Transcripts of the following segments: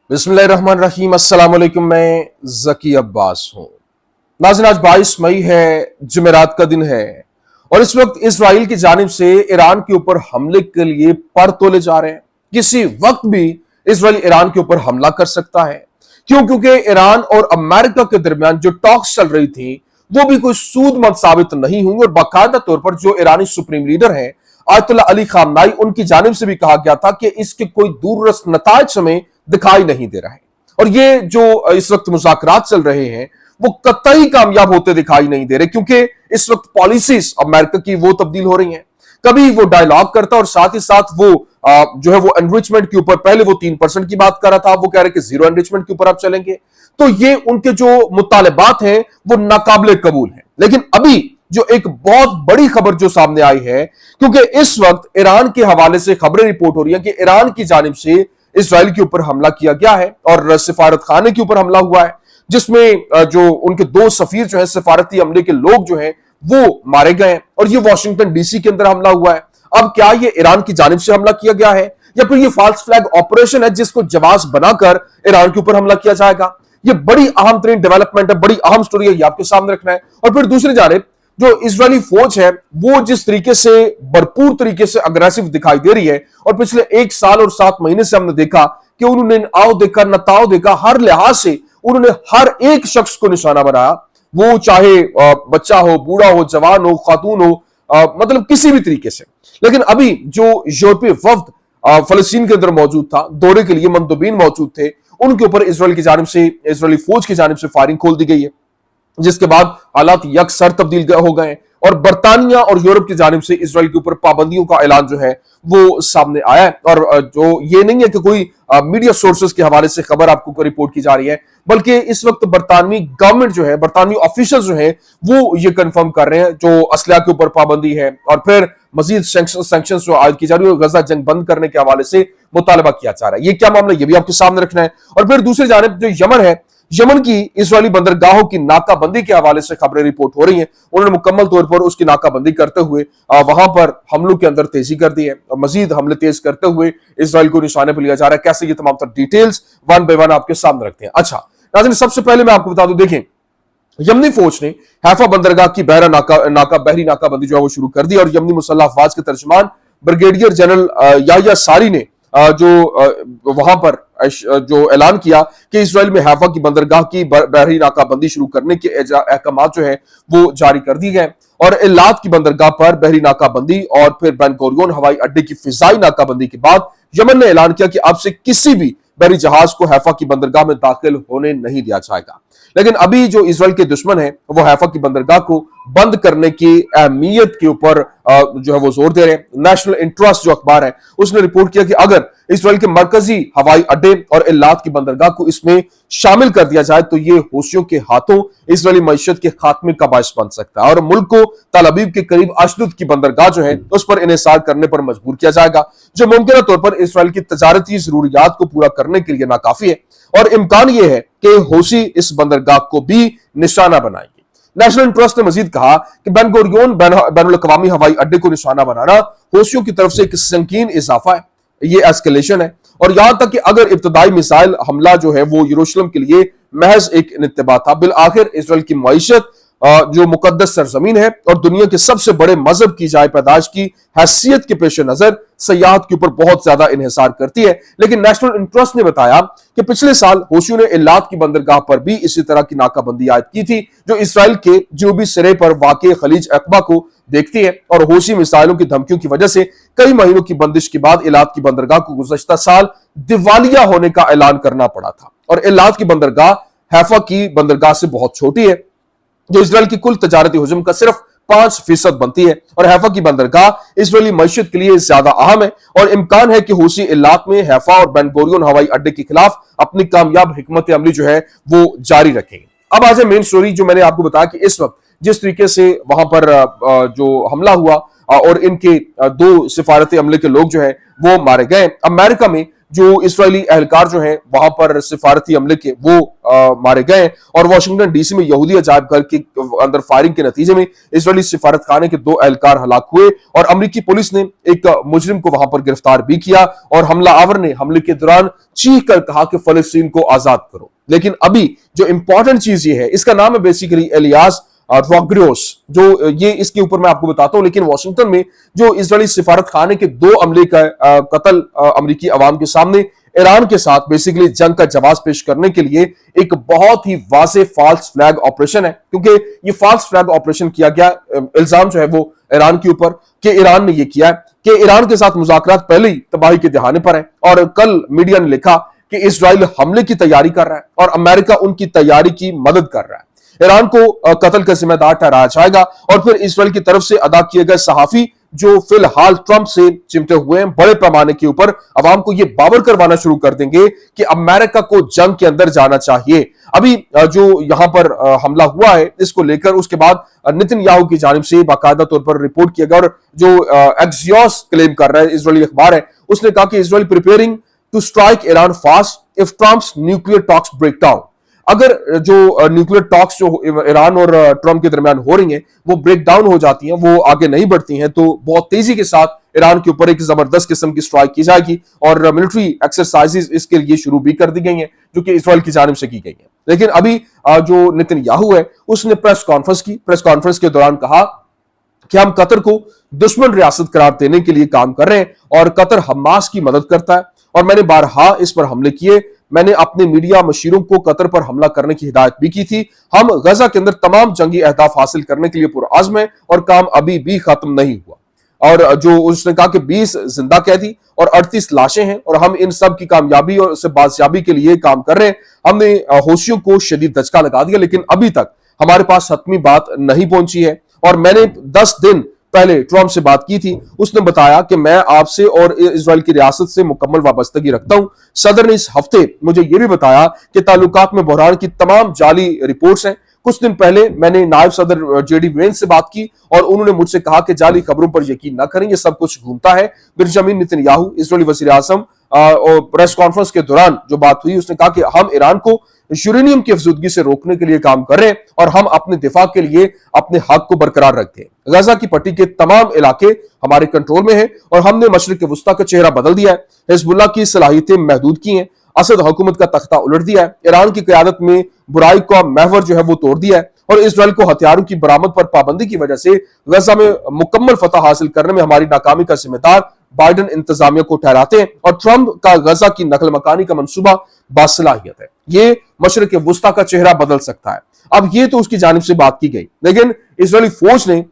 बिस्मिल्लाहिर्रहमानिर्रहीम। अस्सलाम वालेकुम। मैं जकी अब्बास हूँ। नाज़रीन, आज 22 मई है, जुमेरात का दिन है और इस वक्त इसराइल की जानिब से ईरान के ऊपर हमले के लिए पर तोले जा रहे हैं। किसी वक्त भी इसराइल ईरान के ऊपर हमला कर सकता है। क्यों? क्योंकि ईरान और अमेरिका के दरमियान जो टॉक्स चल रही थी वो भी कोई सूदमंद साबित नहीं हुई और बाकायदा तौर पर जो ईरानी सुप्रीम लीडर हैं आयतुल्ला अली खामनाई, उनकी जानिब से भी कहा गया था कि इसके कोई दूरदर्श नतायज हमें दिखाई नहीं दे रहा है और ये जो इस वक्त मुज़ाकरात चल रहे हैं वो कतई कामयाब होते दिखाई नहीं दे रहे, क्योंकि इस वक्त पॉलिसीज अमेरिका की वो तब्दील हो रही हैं। कभी वो डायलॉग करता और साथ ही साथ वो जो है वो एनरिचमेंट के ऊपर, पहले वो 3% की बात कर रहा था, वो कह रहे कि जीरो एनरिचमेंट के ऊपर आप चलेंगे। तो ये उनके जो मुतालबात हैं वो नाकाबिले कबूल हैं। लेकिन अभी जो एक बहुत बड़ी खबर जो सामने आई है, क्योंकि इस वक्त ईरान के हवाले से खबरें रिपोर्ट हो रही हैं कि ईरान की जानिब से इसराइल के ऊपर हमला किया गया है और सिफारत खाने के ऊपर हमला हुआ है, जिसमें जो उनके 2 सफीर जो है सिफारती अमले के लोग जो हैं वो मारे गए हैं और ये वॉशिंगटन डीसी के अंदर हमला हुआ है। अब क्या ये ईरान की जानिब से हमला किया गया है या फिर ये फाल्स फ्लैग ऑपरेशन है जिसको जवाब बनाकर ईरान के ऊपर हमला किया जाएगा? ये बड़ी अहम तरीन डेवलपमेंट है, बड़ी अहम स्टोरी है, ये आपके सामने रखना है। और फिर दूसरी जानिब जो इजरायली फौज है वो जिस तरीके से भरपूर तरीके से अग्रेसिव दिखाई दे रही है और पिछले 1 साल और 7 महीने से हमने देखा कि उन्होंने आओ देखा न ताओ देखा, हर लिहाज से उन्होंने हर एक शख्स को निशाना बनाया, वो चाहे बच्चा हो, बूढ़ा हो, जवान हो, खातून हो, मतलब किसी भी तरीके से। लेकिन अभी जो यूरोपीय वफ्द फलस्तीन के अंदर मौजूद था, दौरे के लिए मंदुबीन मौजूद थे, उनके ऊपर इसराइल की जानिब से, इसराइली फौज की जानिब से फायरिंग खोल दी गई है, जिसके बाद हालात यकसर तब्दील हो गए और बरतानिया और यूरोप की जानिब से इसराइल के ऊपर पाबंदियों का ऐलान जो है वो सामने आया है। और जो ये नहीं है कि कोई मीडिया सोर्सेस के हवाले से खबर आपको रिपोर्ट की जा रही है, बल्कि इस वक्त बरतानवी गवर्नमेंट जो है, बरतानवी ऑफिशियल्स जो है वो ये कंफर्म कर रहे हैं जो असला के ऊपर पाबंदी है और फिर मजीद सैंक्शंस जो आयद की जा रही है, गजा जंग बंद करने के हवाले से मुतालबा किया जा रहा है। ये क्या मामला, ये भी आपके सामने रखना है। और फिर दूसरी जानिब जो यमन है, यमन की इजरायली बंदरगाहों की नाकाबंदी के हवाले से खबरें रिपोर्ट हो रही हैं। उन्होंने मुकम्मल तौर पर उसकी नाकाबंदी करते हुए वहां पर हमलों के अंदर तेजी कर दी है और मजीद हमले तेज करते हुए इजराइल को निशाने पर लिया जा रहा है। कैसे, ये तमाम तर डिटेल्स वन बाय वन आपके सामने रखते हैं। अच्छा नाज़रीन, सबसे पहले मैं आपको बता दूं, देखें यमनी फौज ने हैफा बंदरगाह की बहरी नाकाबंदी जो है वो शुरू कर दी और यमनी मुसल्लह अफवाज के तर्जमान ब्रिगेडियर जनरल याह्या सारी ने जो वहां पर जो ऐलान किया कि इसराइल में हैफा की बंदरगाह की बहरी नाकाबंदी शुरू करने के अहकाम जो है वो जारी कर दिए गए और इलात की बंदरगाह पर बहरी नाकाबंदी और फिर बेन गुरियन हवाई अड्डे की फिजाई नाकाबंदी के बाद यमन ने ऐलान किया कि अब से किसी भी बहरी जहाज को हैफा की बंदरगाह में दाखिल होने नहीं दिया जाएगा। लेकिन अभी जो इसराइल के दुश्मन है वो हैफा की बंदरगाह को बंद करने की अहमियत के ऊपर जो है वो जोर दे रहे हैं। नेशनल इंटरेस्ट जो अखबार है उसने रिपोर्ट किया कि अगर इसराइल के मरकजी हवाई अड्डे और इलात की बंदरगाह को इसमें शामिल कर दिया जाए तो ये हूसियों के हाथों इसराइली मईशत के खात्मे का बायस बन सकता है और मुल्क को तल अवीव के करीब अशदुद की बंदरगाह जो है उस पर इन्हिसार करने पर मजबूर किया जाएगा, जो मुमकिन तौर पर इसराइल की तजारती जरूरियात को पूरा करने के लिए नाकाफी है और इम्कान यह है कि हूसी इस बंदरगाह को भी निशाना बनाएंगे। नेशनल इंटरेस्ट ने मजीद कहा कि बेन गुरियन बैनुल-अक़वामी हवाई अड्डे को निशाना बनाना हूसियों की तरफ से एक संकीर्ण इजाफा है, ये एस्केलेशन है और यहां तक कि अगर इब्तदाई मिसाइल हमला जो है वो यरूशलेम के लिए महज एक इंतबा था, बिल आखिर इसराइल की मईशत जो मुकद्दस सरजमीन है और दुनिया के सबसे बड़े मजहब की जाय पैदाश की हैसियत के पेश नजर सयाहत के ऊपर बहुत ज्यादा इन्हिसार करती है। लेकिन नेशनल इंटरेस्ट ने बताया कि पिछले साल हूसियों ने इलात की बंदरगाह पर भी इसी तरह की नाकाबंदी आयद की थी जो इसराइल के जनूबी सिरे पर वाक़ खलीज अक़बा को देखती है और हूसी मिसाइलों की धमकियों की वजह से कई महीनों की बंदिश के बाद इलात की बंदरगाह को गुज़श्ता साल दिवालिया होने का ऐलान करना पड़ा था और इलात की बंदरगाह हैफा की बंदरगाह से बहुत छोटी है जो इसराइल की कुल तजारती हुजूम का सिर्फ 5% बनती है और हैफा की बंदरगाह इसराइली मईशत के लिए ज्यादा अहम है और इम्कान है कि हूसी इलाक में हैफा और बेन गुरियन हवाई अड्डे के खिलाफ अपनी कामयाब हिकमत अमली जो है वो जारी रखेंगे। अब आज मेन स्टोरी जो मैंने आपको बताया कि इस वक्त जिस तरीके से वहां पर जो हमला हुआ और इनके 2 सिफारती अमले के लोग जो है वो मारे गए। अमेरिका में जो इसराइली एहलकार जो हैं वहां पर सिफारती अमले के वो मारे गए। और वाशिंगटन डीसी में यहूदी अजायब घर के अंदर फायरिंग के नतीजे में इसराइली सिफारतखाने के 2 एहलकार हलाक हुए और अमरीकी पुलिस ने एक मुजरिम को वहां पर गिरफ्तार भी किया और हमलावर ने हमले के दौरान चीख कर कहा कि फलस्तीन को आजाद करो। लेकिन अभी जो इंपॉर्टेंट चीज ये है, इसका नाम है बेसिकली एलियास रोग्रियोस, जो ये इसके ऊपर मैं आपको बताता हूं। लेकिन वाशिंगटन में जो इजरायली सिफारत खाने के 2 अमले का कत्ल अमरीकी अवाम के सामने ईरान के साथ बेसिकली जंग का जवाब पेश करने के लिए एक बहुत ही वाज़ेह फॉल्स फ्लैग ऑपरेशन है, क्योंकि ये फॉल्स फ्लैग ऑपरेशन किया गया, इल्जाम जो है वो ईरान के ऊपर कि ईरान ने ये किया है कि ईरान के साथ मुज़ाकरात पहले ही तबाही के दहाने पर है। और कल मीडिया ने लिखा कि इजराइल हमले की तैयारी कर रहा है और अमेरिका उनकी तैयारी की मदद कर रहा है। ईरान को कत्ल का जिम्मेदार ठहराया जाएगा और फिर इजराइल की तरफ से अदा किए गए सहाफी जो फिलहाल ट्रंप से चिमटे हुए हैं, बड़े पैमाने के ऊपर अवाम को यह बावर करवाना शुरू कर देंगे कि अमेरिका को जंग के अंदर जाना चाहिए। अभी जो यहां पर हमला हुआ है इसको लेकर उसके बाद नेतन्याहू की जानिब से बाकायदा तौर पर रिपोर्ट किया गया और जो एक्सियोस क्लेम कर रहा है, इजरायली अखबार है, उसने कहा कि Israel preparing to strike Iran fast if Trump's nuclear talks break down. अगर जो न्यूक्लियर टॉक्स जो ईरान और ट्रंप के दरमियान हो रही हैं वो ब्रेक डाउन हो जाती हैं, वो आगे नहीं बढ़ती हैं, तो बहुत तेजी के साथ ईरान के ऊपर एक जबरदस्त किस्म की स्ट्राइक की जाएगी और मिलिट्री एक्सरसाइजेस इसके लिए शुरू भी कर दी गई हैं जो कि इजराइल की जानिब से की गई हैं। लेकिन अभी जो नेतन्याहू है उसने प्रेस कॉन्फ्रेंस की, प्रेस कॉन्फ्रेंस के दौरान कहा कि हम कतर को दुश्मन रियासत करार देने के लिए काम कर रहे हैं और कतर हमास की मदद करता है और मैंने बारहा इस पर हमले किए। मैंने अपने मीडिया मशीरों को कतर पर हमला करने की हिदायत भी की थी। हम गजा के अंदर तमाम जंगी अहदाफ हासिल करने के लिए पुरआज़्म है और काम अभी भी खत्म नहीं हुआ। और जो उसने कहा कि 20 जिंदा कैदी और 38 लाशें हैं और हम इन सब की कामयाबी और उससे बाजियाबी के लिए काम कर रहे हैं। हमने होशियों को शदीद दचका लगा दिया, लेकिन अभी तक हमारे पास हतमी बात नहीं पहुंची है। और मैंने 10 दिन पहले ट्रंप से बात की थी, उसने बताया कि मैं आपसे और इजराइल की रियासत से मुकम्मल वाबस्तगी रखता हूं। सदर ने इस हफ्ते मुझे यह भी बताया कि ताल्लुकात में बहरान की तमाम जाली रिपोर्ट्स हैं। कुछ दिन पहले मैंने नायब सदर जेडी वेंस से बात की और उन्होंने मुझसे कहा कि जाली खबरों पर यकीन न करें, ये सब कुछ घूमता है। बेंजामिन नेतन्याहू इजरायली वज़ीर आज़म और प्रेस कॉन्फ्रेंस के दौरान जो बात हुई उसने कहा कि हम ईरान को यूरेनियम की अफजूदगी से रोकने के लिए काम कर रहे हैं और हम अपने दिफा के लिए अपने हक को बरकरार रखते हैं। गजा की पट्टी के तमाम इलाके हमारे कंट्रोल में हैं और हमने मशरिक वस्ता का चेहरा बदल दिया है, हिजबुल्लाह की सलाहियतें महदूद की हैं, असद हुकूमत का तख्ता उलट दिया है, ईरान की क़यादत में बुराई का महवर जो है वो तोड़ दिया है और इजराइल को हथियारों की बरामद पर पाबंदी की वजह से गजा में मुकम्मल फतह हासिल करने में हमारी नाकामी का जिम्मेदार बाइडन इंतजामिया को ठहराते हैं और ट्रंप का गजा की नकल मकानी का मंसूबा बासलाहियत है। ये मशरिक वस्ता का चेहरा बदल सकता है। अब ये तो उसकी जानिब से बात की गई, लेकिन इजरायली फौज ने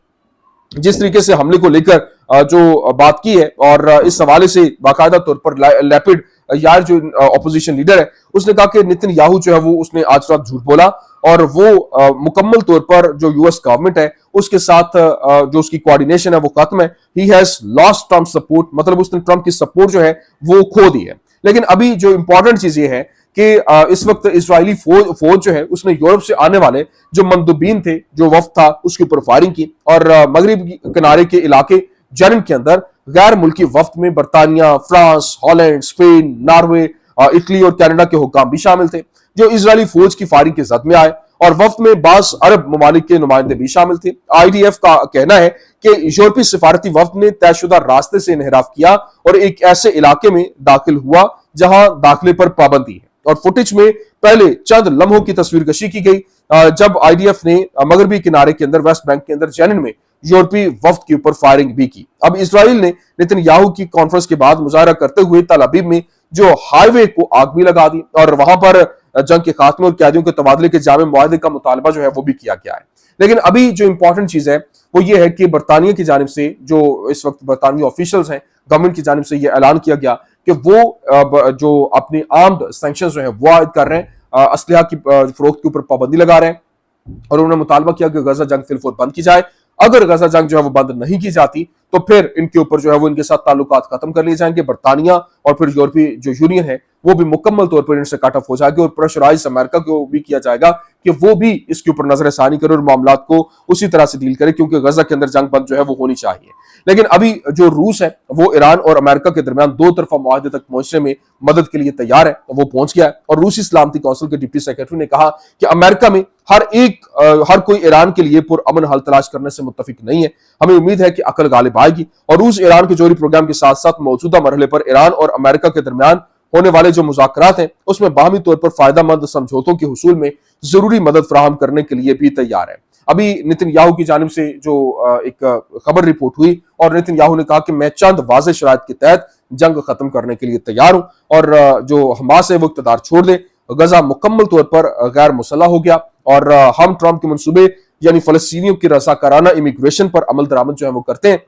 जिस तरीके से हमले को लेकर जो बात की है और इस हवाले से बाकायदा तौर पर लैपिड यार जो ऑपोजिशन लीडर है उसने कहा कि नेतन्याहू जो है वो उसने आज रात झूठ बोला और वो मुकम्मल तौर पर जो यूएस गवर्नमेंट है उसके साथ जो उसकी कोऑर्डिनेशन है वो खत्म है। He has lost Trump support, मतलब उसने ट्रंप की सपोर्ट जो है वो खो दी है। लेकिन अभी जो इंपॉर्टेंट चीज ये है कि इस वक्त इजरायली फौज जो है उसने यूरोप से आने वाले जो मंदुबीन थे, जो वफ्द था, उसके ऊपर फायरिंग की और मगरिब किनारे के इलाके जर्मन के अंदर गैर मुल्की वफ्द में बरतानिया, France, Holland, Spain, Norway, Italy और कनाडा के हुक्काम भी शामिल थे जो इजरायली फौज की फायरिंग के जद में आए और वफ्द में बास अरब ममालिक के नुमाइंदे भी शामिल थे। आईडीएफ का कहना है कि यूरोपीय सिफारती वफ्द ने तयशुदा रास्ते से इनहराफ किया और एक ऐसे इलाके में दाखिल हुआ जहां दाखिले पर पाबंदी है और फुटेज में पहले चंद लम्हों की तस्वीर कशी की गई जब आईडीएफ ने मगरबी किनारे के अंदर वेस्ट बैंक के अंदर जेनिन में यूरोपीय वफ्द के ऊपर फायरिंग भी की। अब इजराइल ने नेतन्याहू की कॉन्फ्रेंस के बाद मुजाहरा करते हुए तल अबीब में जो हाईवे को आग भी लगा दी और वहां पर जंग के खात्मे और कैदियों के तबादले के जामे मुआहदे का मुतालबा जो है वो भी किया गया है। लेकिन अभी जो इंपॉर्टेंट चीज है वो ये है कि बरतानिया की जानिब से जो इस वक्त बरतानवी ऑफिशियल्स हैं, गवर्नमेंट की जानिब से ये ऐलान किया गया कि वो जो अपनी आर्म्ड सैंक्शंस जो है वो आयद कर रहे हैं, असलहा की फरोख्त के ऊपर पाबंदी लगा रहे हैं और उन्होंने मुतालबा किया कि गजा जंग फिलफौर बंद की जाए अगर गजा जंग जो है वो बंद नहीं की जाती तो फिर इनके ऊपर जो है वो इनके साथ ताल्लुकात खत्म कर लिए जाएंगे। बरतानिया और फिर यूरोपीय जो यूनियन है वो भी मुकम्मल तौर पर इनसे कट ऑफ हो जाएगी और प्रेशराइज अमेरिका को भी किया जाएगा कि वो भी इसके ऊपर नजरसानी करे और मामला को उसी तरह से डील करे, क्योंकि गजा के अंदर जंग बंद जो है वो होनी चाहिए। लेकिन अभी जो रूस है वो ईरान और अमेरिका के दरमियान दो तरफा मुआहदे तक पहुंचने में मदद के लिए तैयार है, वो पहुंच गया है। और रूसी सलामती कौंसिल के डिप्टी सेक्रेटरी ने कहा कि अमेरिका में हर कोई ईरान के लिए पुरअमन हल तलाश करने से मुत्तफिक नहीं है। हमें उम्मीद है कि अकल गालिब आएगी और रूस ईरान के जौहरी प्रोग्राम के साथ साथ मौजूदा मरहले पर ईरान और अमेरिका के दरमियान होने वाले जो मुज़ाकरात हैं उसमें बाहमी तौर पर फायदा मंद समझौतों के हुसूल में जरूरी मदद फराहम करने के लिए भी तैयार है। अभी नेतन्याहू की जानिब से जो एक खबर रिपोर्ट हुई और नेतन्याहू ने कहा कि मैं चंद वाज़ेह शराइत के तहत जंग खत्म करने के लिए तैयार हूं और जो हमास है वो इक़्तिदार छोड़ दे, गजा मुकम्मल तौर पर गैर मुसल्लह हो गया और हम ट्रंप के मंसूबे यानी फलस्तीनियों की रज़ाकाराना इमिग्रेशन पर अमल दरामद जो है वो करते हैं।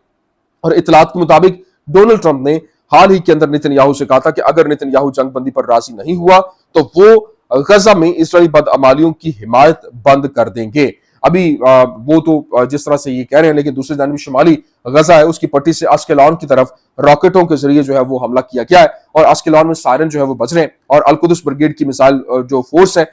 और इतलात के मुताबिक डोनाल्ड ट्रंप ने हाल ही के अंदर नेतन्याहू से कहा था कि अगर नेतन्याहू जंग बंदी पर राजी नहीं हुआ तो वो गजा में इस्राएली बदअमालियों की हिमायत बंद कर देंगे। अभी वो तो जिस तरह से ये कह रहे हैं, लेकिन दूसरी जानिब शुमाली गजा है उसकी पट्टी से अश्केलॉन की तरफ रॉकेटों के जरिए जो है वो हमला किया गया है और अश्केलॉन में सायरन जो है वो बज रहे हैं और अल-कुद्स ब्रिगेड की मिसाइल जो फोर्स है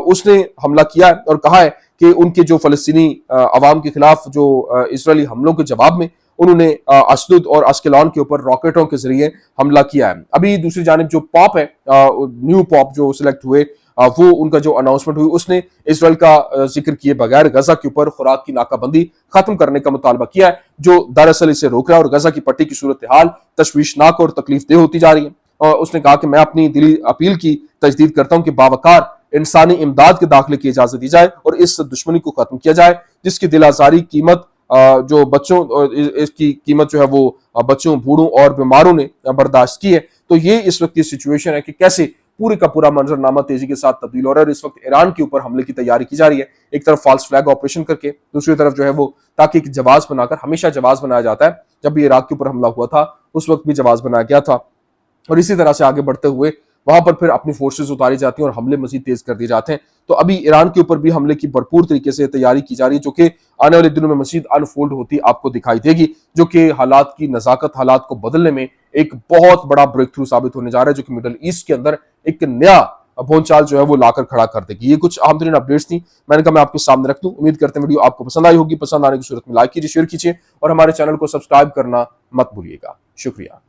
उसने हमला किया है और कहा है कि उनके जो फलस्तीनी अवाम के खिलाफ जो इस्राएली हमलों के जवाब में उन्होंने अशदुद और अश्केलॉन के ऊपर रॉकेटों के जरिए हमला किया है। अभी दूसरी जानिब जो पॉप है, न्यू पॉप जो सिलेक्ट हुए, वो उनका जो अनाउंसमेंट हुई उसने इसराइल का जिक्र किए बगैर गजा के ऊपर खुराक की नाकाबंदी खत्म करने का मुतालबा किया है, जो दरअसल इसे रोक रहा है और गजा की पट्टी की सूरत हाल तशवीशनाक और तकलीफदेह होती जा रही है। और उसने कहा कि मैं अपनी दिली अपील की तजदीद करता हूं कि बावकार इंसानी इमदाद के दाखिले की इजाजत दी जाए और इस दुश्मनी को खत्म किया जाए जिसकी दिल आजारी कीमत जो बच्चों इसकी कीमत जो है वो बच्चों, बूढ़ों और बीमारों ने बर्दाश्त की है। तो ये इस वक्त की सिचुएशन है कि कैसे पूरे का पूरा मंजरनामा तेजी के साथ तब्दील हो रहा है और इस वक्त ईरान के ऊपर हमले की तैयारी की जा रही है, एक तरफ फॉल्स फ्लैग ऑपरेशन करके, दूसरी तरफ जो है वो ताकि एक जवाब बनाकर, हमेशा जवाब बनाया जाता है, जब भी इराक के ऊपर हमला हुआ था उस वक्त भी जवाब बनाया गया था और इसी तरह से आगे बढ़ते हुए वहां पर फिर अपनी फोर्सेस उतारी जाती हैं और हमले मजीद तेज कर दिए जाते हैं। तो अभी ईरान के ऊपर भी हमले की भरपूर तरीके से तैयारी की जा रही है, जो कि आने वाले दिनों में मजीद अनफोल्ड होती आपको दिखाई देगी, जो कि हालात की नजाकत, हालात को बदलने में एक बहुत बड़ा ब्रेक थ्रू साबित होने जा रहा है, जो कि मिडल ईस्ट के अंदर एक नया भोंचाल जो है वो लाकर खड़ा कर देगी। ये कुछ अहम तरीन अपडेट्स थी, मैंने कहा मैं आपके सामने रख दूं। उम्मीद करते हैं वीडियो आपको पसंद आई होगी। पसंद आने की सूरत में लाइक कीजिए, शेयर कीजिए और हमारे चैनल को सब्सक्राइब करना मत भूलिएगा। शुक्रिया।